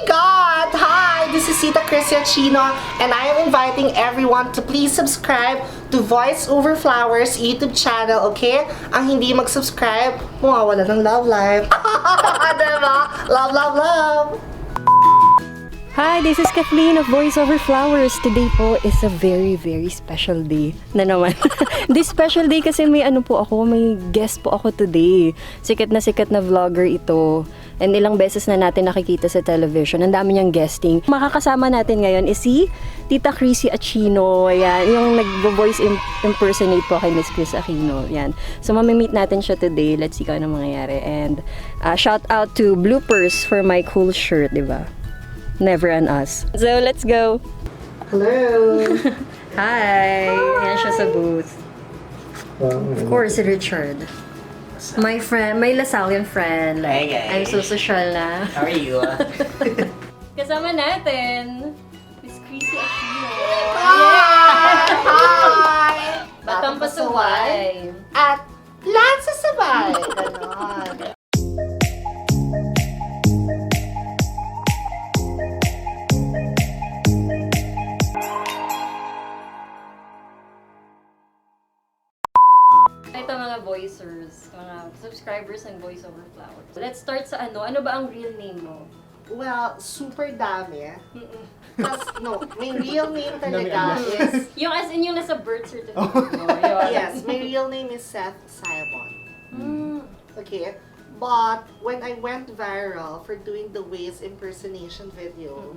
God! Hi! This is Tita Krissy ACHINO and I am inviting everyone to please subscribe to Voiceoverflower's YouTube channel, okay? Ang hindi mag-subscribe, mawawala ng love life. Diba? Love, love, love! Hi, this is Kathleen of Voiceover Flowers. Today po is a very, very special day na naman. This special day kasi may may guest po ako today. Sikat na vlogger ito. And ilang beses na natin nakikita sa television. Ang dami niyang guesting. Makakasama natin ngayon is si Tita Krissy ACHINO. Ayan, yung nag-voice impersonate po kay Miss Chris Aquino. Ayan. So, mamimit natin siya today. Let's see kung ano mangyayari. And shout out to Bloopers for my cool shirt, di ba? Never on us. So, let's go! Hello! Hi! Yan siya sa booth. Of course, Richard. My friend, my Lasallian friend. Like, Hey, I'm so social na. How are you? Kasama natin, Miss Krissy ACHINO. Hi! Batang Pasaway. At Lansa Sabay! Ganon. Ito mga voicers, mga subscribers ng Voiceover Flowers. Let's start sa ano ba ang real name mo? Well, super dami. Tapos, no, my real name talaga is... Yung as in yung nasa birth certificate mo. Yun. Yes, my real name is Seth Simon. Okay? But, when I went viral for doing the Waze impersonation video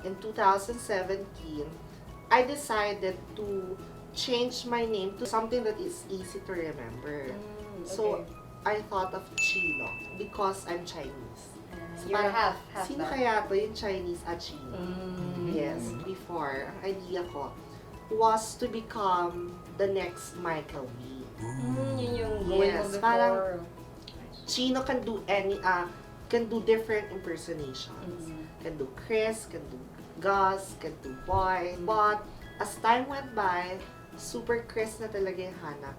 in 2017, I decided to change my name to something that is easy to remember. So, I thought of Chino because I'm Chinese. So, You're half sino that. kaya to yung Chinese ACHINO? Yes, before, ang idea ko was to become the next Michael B. Yun yung goal Yes, mo parang before. Chino can do different impersonations. Can do Chris, can do Gus, can do Boy. But as time went by, super Chris na talaga yung hanap.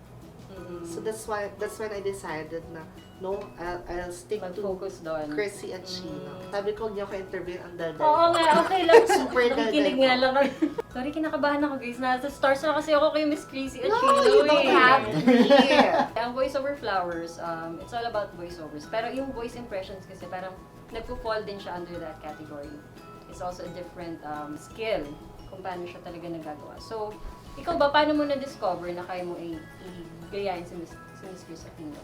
So that's when I decided na no, I'll stick to Mag-focus doon. Krissy ACHINO. Sabi ko, hindi ako interview ang daldal. Oo nga, okay lang. Super Nakikinig daldal nga ko. lang kami. Sorry, kinakabahan ako guys. Nasa stars na kasi ako kay Miss Krissy ACHINO. No, you don't have to be. Ang Voiceover Flowers, it's all about voiceovers. Pero yung voice impressions kasi parang nagpo-fall din siya under that category. It's also a different skill kung paano siya talaga nagagawa. So, ikaw ba, paano mo na-discover na kaya mo i-gayahin si Miss Krissy ACHINO?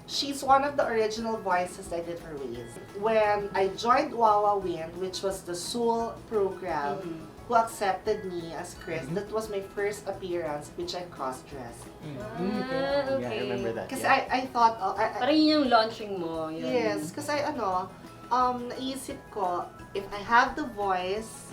She's one of the original voices I did for Waze. When I joined Wawa Wind, which was the Soul program, who accepted me as Chris, that was my first appearance, which I cross-dressed. Okay. Yeah, I remember that. Kasi I thought, Parang yun yung launching mo. Yun. yes, kasi naisip ko, if I have the voice,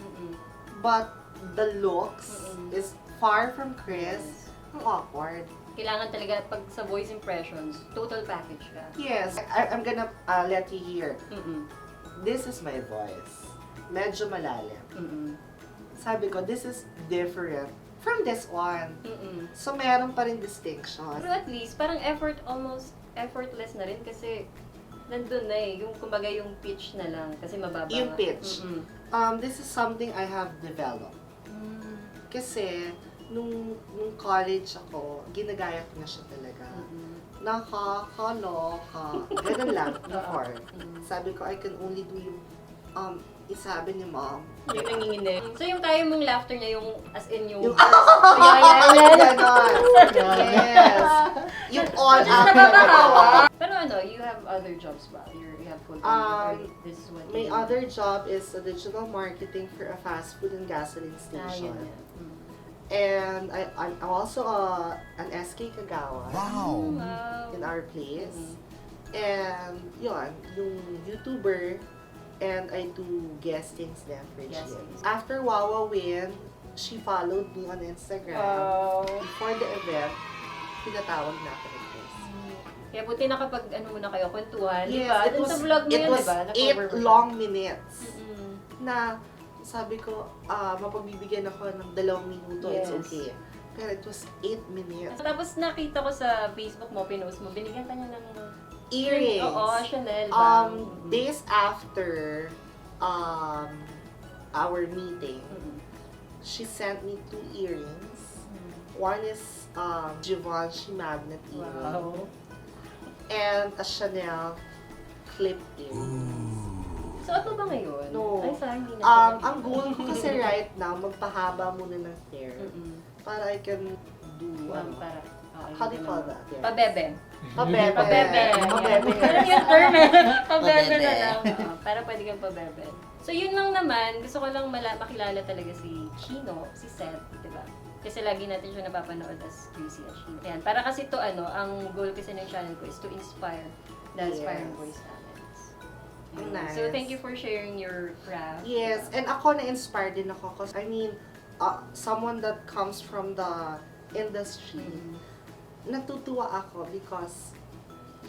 but the looks is far from Chris, ang awkward. Kailangan talaga pag sa voice impressions, total package ka. Yes, I'm gonna let you hear. This is my voice. Medyo malalim. Sabi ko, this is different from this one. So, meron pa rin distinction. Pero at least, parang effortless na rin kasi nandun na yung kumbaga yung pitch na lang kasi mababa. Yung pitch. This is something I have developed. Kasi, nung college ako, ginagaya ko na siya talaga. Nakakaloka. Ganun lang, before. Sabi ko, I can only do yung, isabi ni mom. Yung nanginginig. So yung kaya mong laughter niya, yung as in yung... Ganon. Yes. Yung all out. Pero you have other jobs ba? You have full-time or this is what My other job is a digital marketing for a fast food and gasoline station. And I'm also an SK Kagawa in our place. And yun, yung YouTuber, and I do guestings then for GS. After Wawa Win, she followed me on Instagram. Before the event, pinatawag na ako ng Chris. Kaya buti na kapag muna kayo, kwentuhan, di Yes, ba? Dun sa vlog mo yun, di ba? It was 8 long minutes na sabi ko, mapagbibigyan ako ng 2 minuto, it's okay. Pero it was 8 minutes. Tapos nakita ko sa Facebook mo, pinost mo, binigyan ka niya ng earrings. Oo, Chanel ba? Days after, our meeting, she sent me 2 earrings. One is Givenchy magnet earring. And a Chanel clip earring. So, ano ba ngayon? No. Ay, sorry, hindi na. Ang goal ko kasi right now, magpahaba muna ng hair. Para I can do, Para, how do you call that? Yes. Pabebe. Pabebe. Pabebe. Parang yung term eh. Pabebe na lang. Para pwede kang pabebe. So, yun lang naman. Gusto ko lang makilala talaga si Chino, si Seth, di ba? Kasi lagi natin siya napapanood as Krissy at Chino. Ayan, para kasi to ang goal kasi ng channel ko is to inspire the aspiring voice talents. Nice. So, thank you for sharing your craft. Yes, and ako na-inspired din ako because I mean, someone that comes from the industry, natutuwa ako because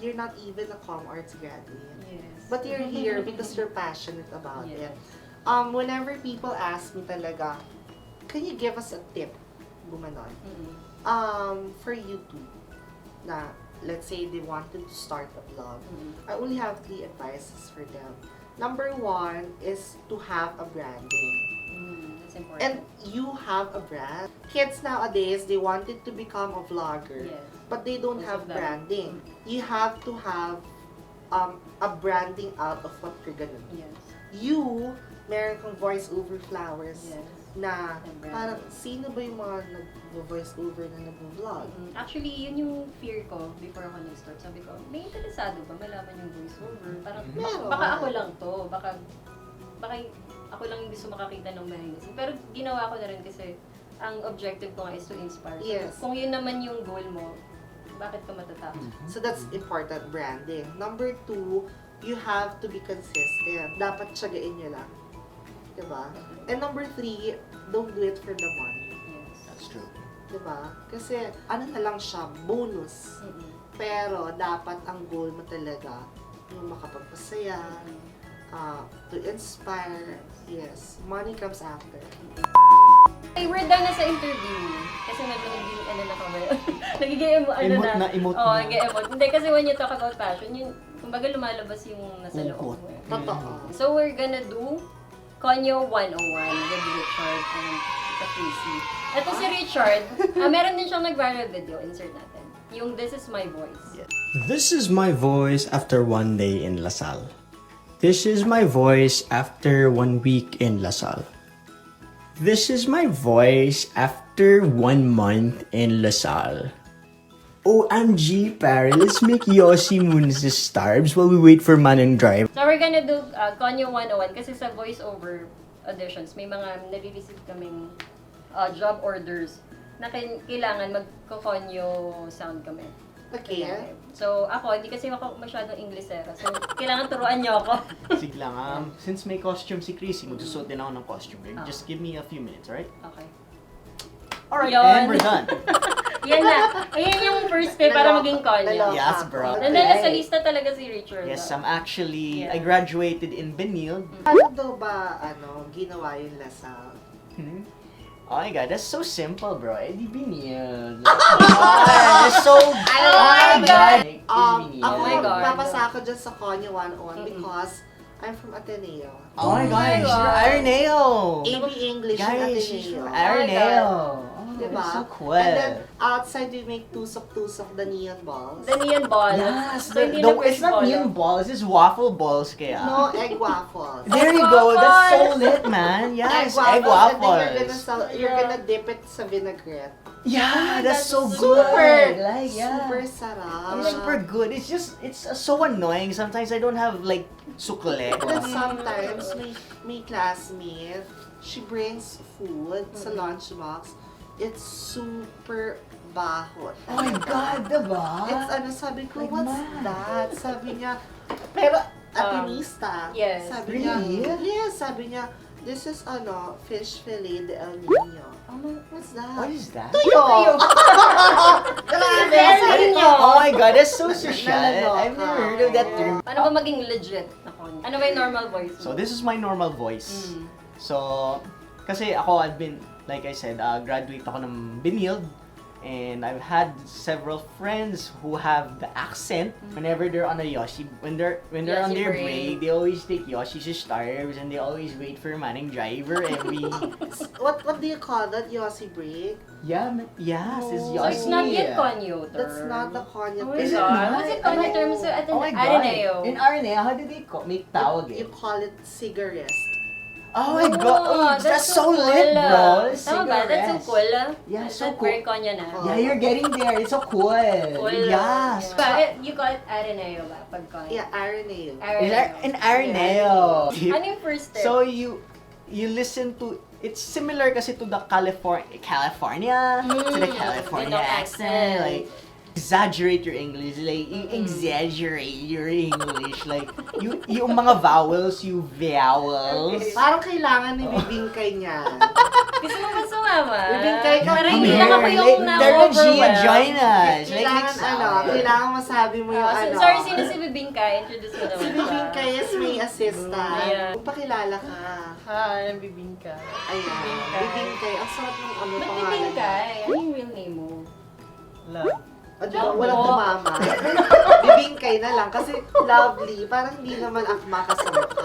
you're not even a com arts graduate. Yes. But you're here because you're passionate about it. Whenever people ask me talaga, can you give us a tip? Gumanon. For YouTube, na let's say they wanted to start a blog, I only have 3 advices for them. Number 1 is to have a branding. That's important. And you have a brand. Kids nowadays, they wanted to become a vlogger, but they don't have branding. You have to have a branding out of what you're gonna do. You, meron kang voiceover flowers na parang sino ba yung mga nag-voiceover na nag-vlog? Actually, yun yung fear ko before ako nag-start. Sabi ko, may interesado ba malaman yung voiceover? Parang baka ako lang to. Baka ako lang yung gusto makakita ng behind the scenes. Pero ginawa ko na rin kasi ang objective ko nga is to inspire. So, kung yun naman yung goal mo, bakit ka matatapos? So that's important branding. Number 2, you have to be consistent. Dapat tiyagain nyo lang. Diba? And number 3, don't do it for the money. Yes. That's true. Diba? Kasi ano na lang siya, bonus. Pero dapat ang goal mo talaga yung makapagpasaya, to inspire. Yes, money comes after. Ay, we're done na sa interview. Kasi nagiging na kami. Nagiging emote na. Nag-emote. Hindi, kasi when you talk about passion, yung, kumbaga lumalabas yung nasa loob mo. Totoo. So, we're gonna do CONYO 101 with Richard and Tita Krissy. Ito si Richard, meron din siyang nag-viral video, insert natin. Yung This Is My Voice. This is my voice after 1 day in Lasal. This is my voice after 1 week in Lasal. This is my voice after 1 month in Lasal. OMG, pare, let's make Yossi muna sa Starbs while we wait for Manong Drive. So we're gonna do CONYO 101 kasi sa voiceover auditions, may mga nare-receive kaming job orders na kailangan magko-CONYO sound kami. Okay. So ako, hindi kasi ako masyadong Englishera. So kailangan turuan niyo ako. Sige lang, since may costume si Krissy, magsusuot din ako ng costume. Just give me a few minutes, alright? Okay. Alright, Yun. and we're done. Yan na. Ayan yung first step para maging CONYO. Yes, bro. Nandun na sa lista talaga si Richard. Yes, I'm actually, I graduated in Benil. Ano daw ba, ginawa yung Lasal? Oh my god, that's so simple, bro. Di Benil. That's so... Oh my God! Ako, my God. papasa ako dyan sa CONYO 101 because I'm from Ateneo. Oh my god, she's from Ateneo! AB English in Guys, she's Ateneo. from Ateneo. Diba? That's so cool. And then, outside we make tusok-tusok the neon balls. The neon ball. Yes, So, hindi no, na it's not ball. neon balls, it's waffle balls kaya. No, egg waffles. There you go, that's so lit, man. Yes, egg waffles. And then you're gonna dip it sa vinaigrette. Yeah, that's so Super, good. Like, yeah. super sarap. It's super good. It's just, it's so annoying. Sometimes I don't have like sukle. And then sometimes may classmate, she brings food sa lunchbox. It's super baho. Oh my god, diba? It's sabi ko, Like what's mad. that? Sabi niya, pero Atenista. yes. Sabi Really? niya, yes, sabi niya, this is fish fillet de El Nino. What's that? What is that? Tuyo! Very new. Oh my god, that's so social. Nalaloka. I've never heard of that term. Ano ba maging legit na CONYO? Ano ba yung normal voice mo? So this is my normal voice. So, kasi ako, I've been, like I said, graduate ako ng Benilde. And I've had several friends who have the accent whenever they're on a Yoshi. When they're on Yoshi their break. break, they always take Yoshi to Stars and they always wait for Manning Driver every... What do you call that? Yossi break? Yes, it's So Yoshi. it's not yet CONYO term. That's not the CONYO Oh my term. Is it God. not? What's it CONYO term? So at Oh my God. Araneo. In Araneo, how did they make tawag You it? call it cigarette. Oh my God! Oh, that's so cool. lit, bro! Tama ba? That's so cool. Yeah, Is so that cool. very CONYO na? Yeah, you're getting there. It's so cool. Yes. But you call it Araneo ba? Pag CONYO? Yeah, Araneo. In Araneo. Ano yung first step? So you listen to, it's similar kasi to the California to the California Ganong accent. Like, exaggerate your English. Like, you exaggerate your English. Like, yung mga vowels, you vowels. Parang kailangan ni Bibingkay niya. Gusto mo ba sumama? Bibingkay ka. Parang hindi lang ako yung Gia, na-overwhelm. join us. Like, Kailangan kailangan masabi mo yung ano. Sorry, sino si Bibingkay? Introduce mo naman Si siya. Bibingkay is may assistant. Yeah. Kung pakilala ka. Hi, I'm Bibingka. Ayan. Bibingkay. Ang sarap ng ano Ba't pangalan. Bibingkay? Ano yung real name mo? Love. Walang tumama. Bibingkay na lang. Kasi lovely. Parang hindi naman akma kasama ka.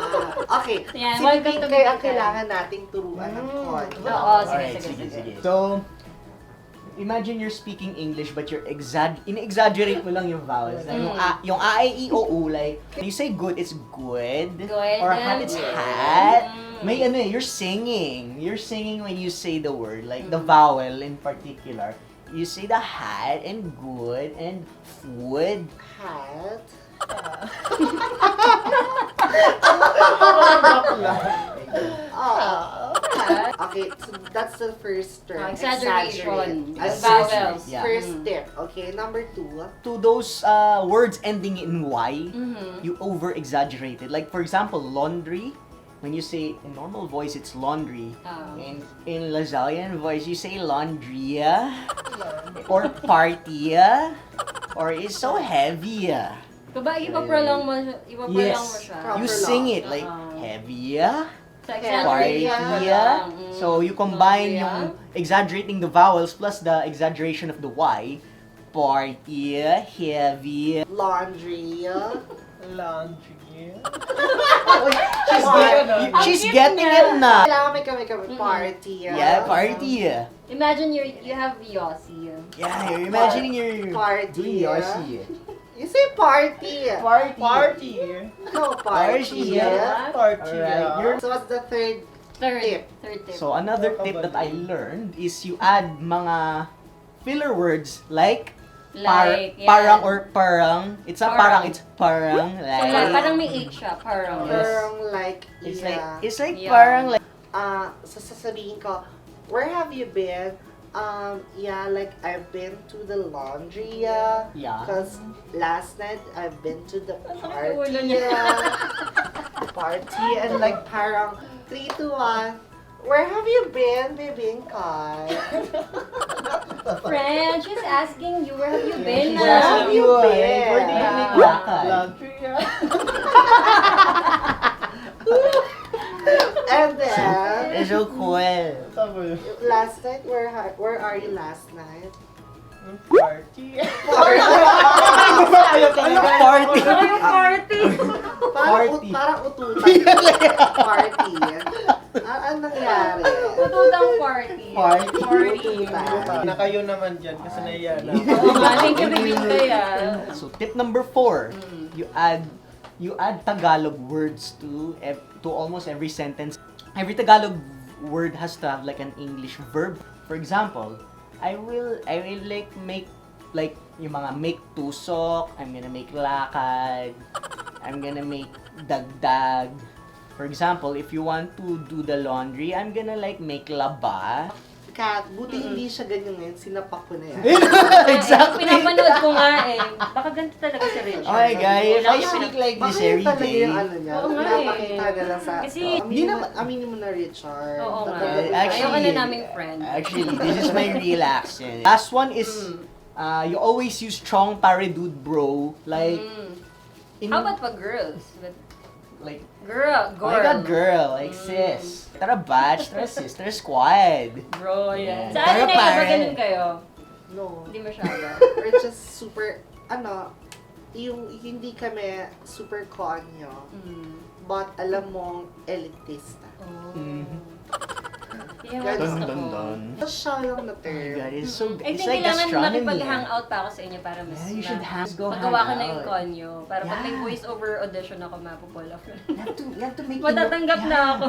Okay. Yan, Si welcome to Bibingkay ang Bibingkay. kailangan nating turuan ng CONYO. Oo, Alright, sige. So, imagine you're speaking English but you're in-exaggerate mo lang yung vowels. Like, yung A, I, E, O, U, like, you say good, it's good. Good. Or hat, it's hat. May ano eh, you're singing. You're singing when you say the word, like the vowel in particular. You say the hat and good and food. Hat. Okay, so that's the first term. Exaggeration. Exaggerate. Vowels. Yeah. First step. Okay, number 2. To those words ending in Y, you over-exaggerate it. Like, for example, laundry. When you say in normal voice, it's laundry. And in Lasallian voice, you say laundrya. Or partya. Or it's so heavy. Diba, ipaprolong mo siya. You sing it like heavy. So, Partya. exaggerate. So you combine yung exaggerating the vowels plus the exaggeration of the Y. Partya, heavy. Laundry. Laundry. She's getting it na. Kailangan may kami party. Yeah, party. Imagine you have Yossi. Yeah, you're imagining you're Party. doing Yoshi. You say party. Party. No, party. Party. Alright, So what's the third tip? Third tip. So another tip that I learned is you add mga filler words like parang or parang. It's not parang, it's parang. So, Like, parang may H siya. Parang. Yes. Parang like, it's like Yeah. parang like, sasabihin ko, where have you been? Yeah, like I've been to the laundry, Yeah. Cause last night I've been to the Ang ulo party, niya. Party, and like parang 3, 2, 1. Where have you been, Bibingkay? Friend, she's asking you, where have you been she's na? asking you, like, where do you make lakad? Laundry. And then, It's so cool. last night, where are you last night? Party. Party. Ano yung party? Party. Parang ututan. Party. Ano nangyari? Tututang party. Ututan. Na kayo naman dyan kasi naiya na. Oo nga, thank you, Bibingkay ah. So tip number 4, you add Tagalog words to almost every sentence. Every Tagalog word has to have like an English verb. For example, I will like make like yung mga make tusok, I'm gonna make lakad, I'm gonna make dagdag. For example, if you want to do the laundry, I'm gonna like make laba. Kat, buti hindi siya ganyan ngayon. Sinapak ko na yan. Exactly. Pinapanood ko nga eh. Baka ganito talaga si Richard. Oh my God, if I Wala speak like this Bakit every talaga day. yung ano niya? Oo nga Pinapakita na lang sa... Kasi- aminin mo na, Richard. Oo nga. Actually- Ayaw ka na naming friend. Actually, this is my real accent. Last one is, you always use strong dude bro. Like, How about pag girls? like, Girl. oh my God, girl, like sis. Tara batch, tara sis, tara squad. Bro, Yeah. yan. Sa Pero atin ay ba pare- ganun kayo? No. Hindi masyado. We're just super, yung hindi kami super konyo, but alam mong elitista. Oh. Ganun. Dun, dun, dun. Siya lang na Oh my term. God, it's so, I it's think like kailangan astronomy. makipag-hangout pa ako sa inyo para mas Yeah, you should go magawa ko hang na yung out. konyo. Para pag may Yeah. voice-over audition ako, mapupull ako. You have to make Matatanggap na ako.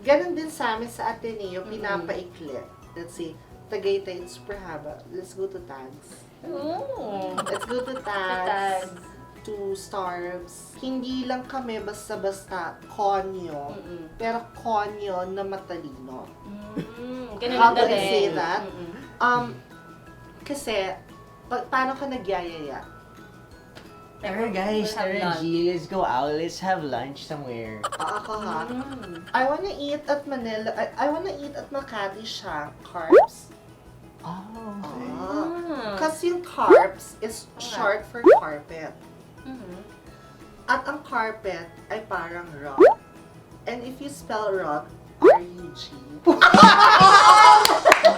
Ganon din sa amin sa Ateneo, pinapaikli. Let's see, Tagaytay, it's super haba. Let's go to tags. Oh. Let's go to tags. tags. To starbs. Hindi lang kami basta-basta konyo, pero konyo na matalino. Ganun How na do I din. say that? Kasi, paano ka nagyayaya? Tara guys, We'll have tara lunch. G, let's go out, let's have lunch somewhere. Ako ha? I wanna eat at Manila, I wanna eat at Makati carbs. Oh, okay. Kasi yung carbs is short for carpet. At ang carpet ay parang rock. And if you spell rock, R-U-G.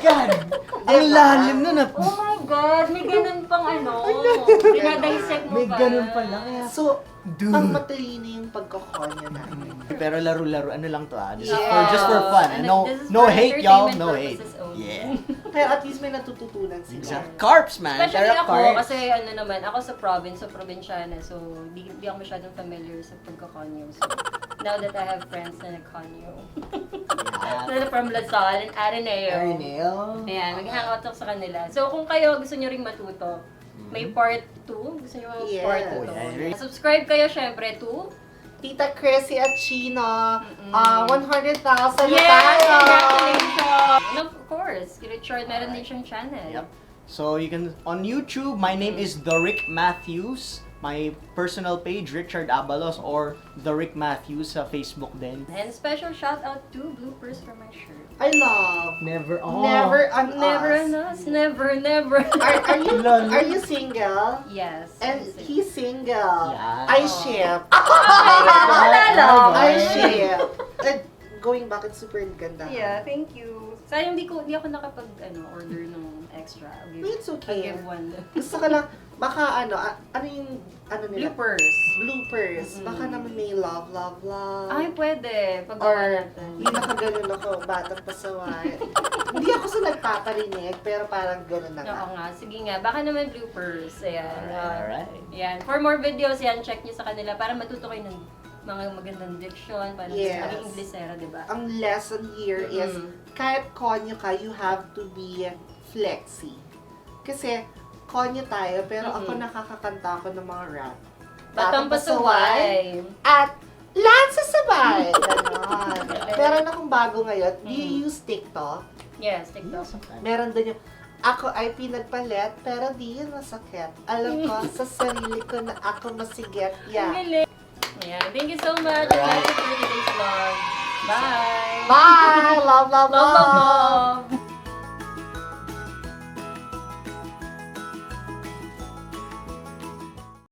God! Ang lalim nun ah. Oh my God! May ganun pang dinadissect mo May ba? ganun pala. Kaya, So, dude. ang matalino yung pagkakonya namin. Pero laro-laro, ano lang to ah. This is Yeah. just for fun. And No, this is no for hate y'all, entertainment no hate. purposes only. Yeah. Pero at least may natututunan sila. Exactly. Carbs, man. Especially Tara, ako, carbs. kasi naman, ako sa province, so probinsyana, so di ako masyadong familiar sa pagkakonyo. So, now that I have friends na nag-konyo. Yeah. From Lasal and Ateneo. Areneo. Ayan, mag-hangout ako sa kanila. So, kung kayo gusto nyo ring matuto, may part 2. Gusto nyo Yes. part 2 Oh, yeah. Subscribe kayo, syempre, to Tita Krissy at ACHINO, 100,000 na Yes! tayo! Congratulations! And of course, Richard, meron din siyang channel. Yep. So you can on YouTube. My name is The Rick Matthews. My personal page Richard Abalos or The Rick Matthews sa Facebook din. And special shout out to Bloopers for my shirt. I love. Never. Never on Never us. on us. Never. Are you single? Yes. And he's single. Yeah. I ship. Malala. I ship. And going back, it's super ganda. Yeah, thank you. Sayang di ako nakapag order ng extra. It's okay. I'll give one. Gusto ko lang, baka ano yung, nila? Bloopers. Bloopers. Baka naman may love. Ay, pwede. Pag Or, natin. yung nakaganon ako, batang pasaway. Hindi ako sa nagpaparinig, pero parang gano'n na nga. Oo nga. Sige nga. Baka naman bloopers. Ayan. Alright. Yan. For more videos, yan, check nyo sa kanila para matuto kayo ng mga magandang diction, para Yes. maging Englishera, di ba? Ang lesson here is, kahit konyo ka, you have to be flexy. Kasi, konyo tayo, pero ako nakakakanta ako ng mga rap. Batang pasaway. At lansa sabay. Ganon. Meron akong bago ngayon. Do you use TikTok? Yes, TikTok. Meron din yung, ako ay pinagpalit, pero di yun masakit. Alam ko sa sarili ko na ako masigit. Ang Yeah. galing. Ayan. Thank you so much. That's it for today's vlog. Bye! Bye! Love, love, love!